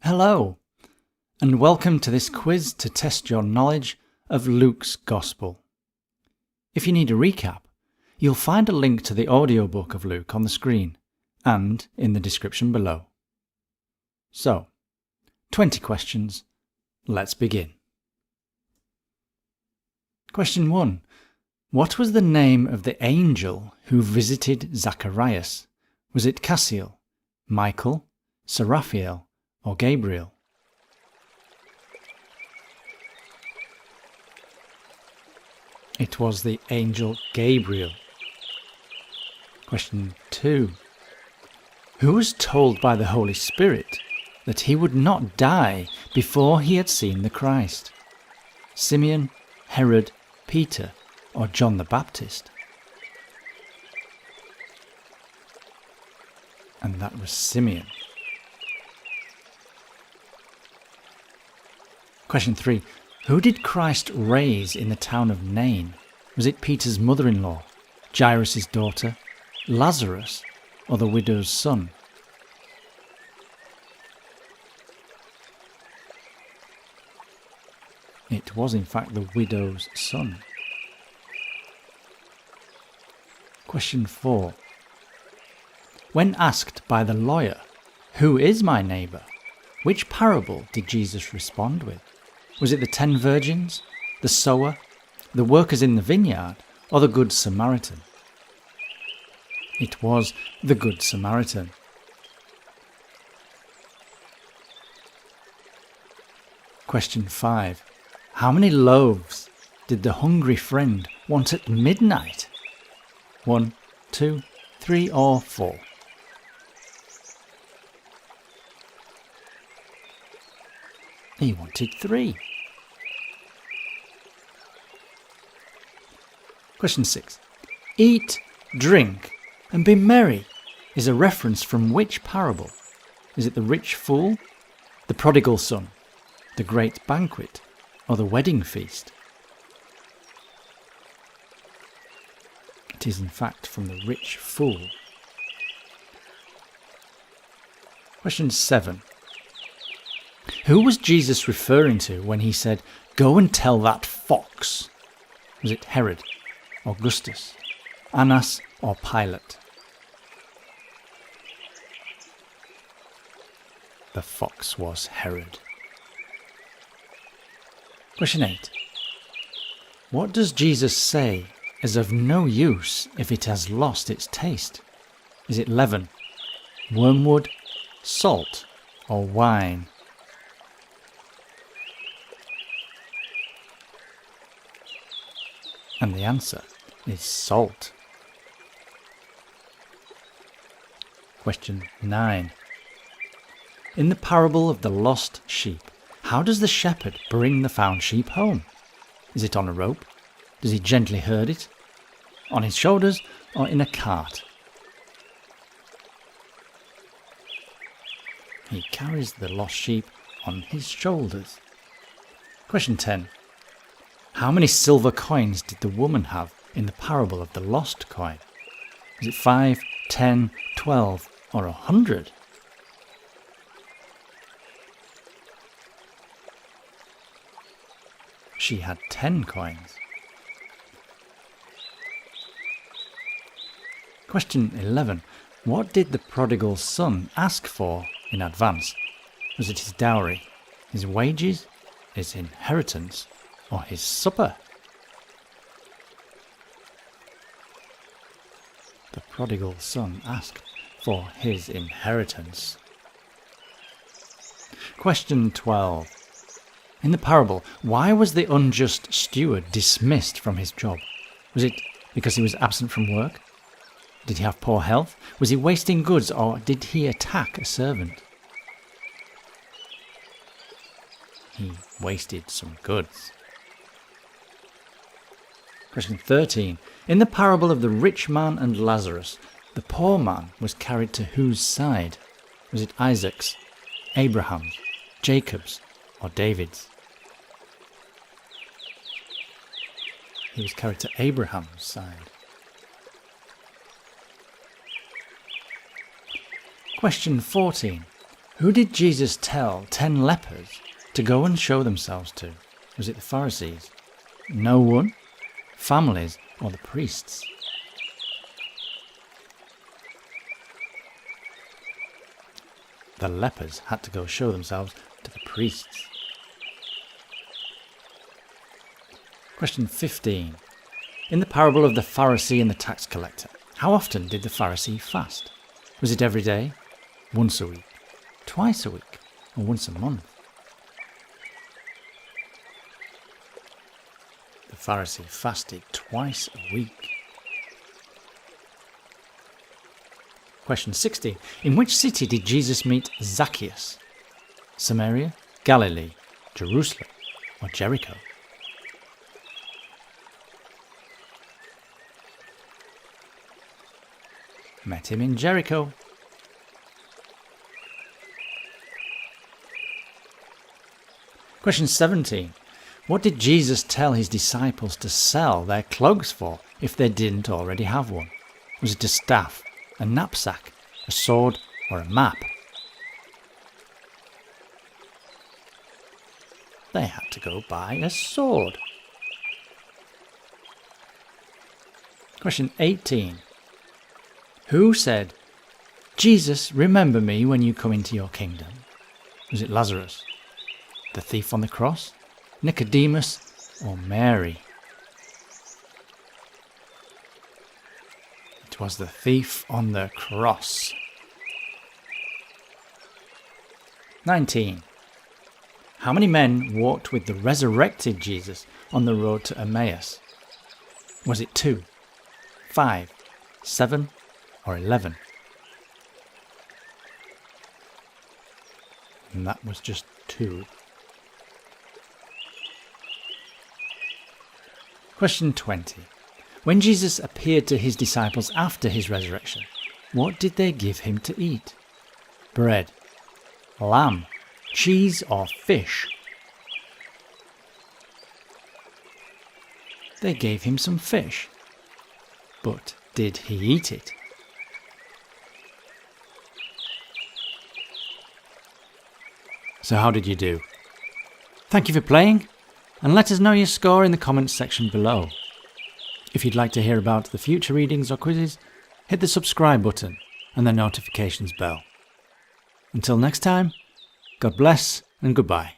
Hello, and welcome to this quiz to test your knowledge of Luke's Gospel. If you need a recap, you'll find a link to the audiobook of Luke on the screen and in the description below. So, 20 questions. Let's begin. Question 1. What was the name of the angel who visited Zacharias? Was it Cassiel, Michael, Seraphiel, or Gabriel? It was the angel Gabriel. Question 2. Who was told by the Holy Spirit that he would not die before he had seen the Christ? Simeon, Herod, Peter, or John the Baptist? And that was Simeon. Question 3. Who did Christ raise in the town of Nain? Was it Peter's mother-in-law, Jairus' daughter, Lazarus, or the widow's son? It was in fact the widow's son. Question 4. When asked by the lawyer, "Who is my neighbour?" which parable did Jesus respond with? Was it the 10 virgins, the sower, the workers in the vineyard, or the Good Samaritan? It was the Good Samaritan. Question 5. How many loaves did the hungry friend want at midnight? 1, 2, 3, or 4? He wanted 3. Question 6. Eat, drink, and be merry is a reference from which parable? Is it the rich fool, the prodigal son, the great banquet, or the wedding feast? It is in fact from the rich fool. Question 7. Who was Jesus referring to when he said, "Go and tell that fox"? Was it Herod, Augustus, Annas, or Pilate? The fox was Herod. Question 8. What does Jesus say is of no use if it has lost its taste? Is it leaven, wormwood, salt, or wine? And the answer is salt. Question 9. In the parable of the lost sheep, how does the shepherd bring the found sheep home? Is it on a rope? Does he gently herd it? On his shoulders or in a cart? He carries the lost sheep on his shoulders. Question 10. How many silver coins did the woman have in the parable of the lost coin? Is it 5, 10, 12, or 100? She had 10 coins. Question 11. What did the prodigal son ask for in advance? Was it his dowry, his wages, his inheritance, or his supper? The prodigal son asked for his inheritance. Question 12. In the parable, why was the unjust steward dismissed from his job? Was it because he was absent from work? Did he have poor health? Was he wasting goods, or did he attack a servant? He wasted some goods. Question 13. In the parable of the rich man and Lazarus, the poor man was carried to whose side? Was it Isaac's, Abraham's, Jacob's, or David's? He was carried to Abraham's side. Question 14. Who did Jesus tell 10 lepers to go and show themselves to? Was it the Pharisees? No one? Families? Or the priests? The lepers had to go show themselves to the priests. Question 15. In the parable of the Pharisee and the tax collector, how often did the Pharisee fast? Was it every day, once a week, twice a week, or once a month? The Pharisee fasted twice a week. Question 16. In which city did Jesus meet Zacchaeus? Samaria, Galilee, Jerusalem, or Jericho? Met him in Jericho. Question 17. What did Jesus tell his disciples to sell their cloaks for if they didn't already have one? Was it a staff, a knapsack, a sword, or a map? They had to go buy a sword. Question 18. Who said, "Jesus, remember me when you come into your kingdom"? Was it Lazarus, the thief on the cross, Nicodemus, or Mary? It was the thief on the cross. 19. How many men walked with the resurrected Jesus on the road to Emmaus? Was it 2, 5, 7, or 11? And that was just 2. Question 20. When Jesus appeared to his disciples after his resurrection, what did they give him to eat? Bread, lamb, cheese, or fish? They gave him some fish. But did he eat it? So how did you do? Thank you for playing, and let us know your score in the comments section below. If you'd like to hear about the future readings or quizzes, hit the subscribe button and the notifications bell. Until next time, God bless and goodbye.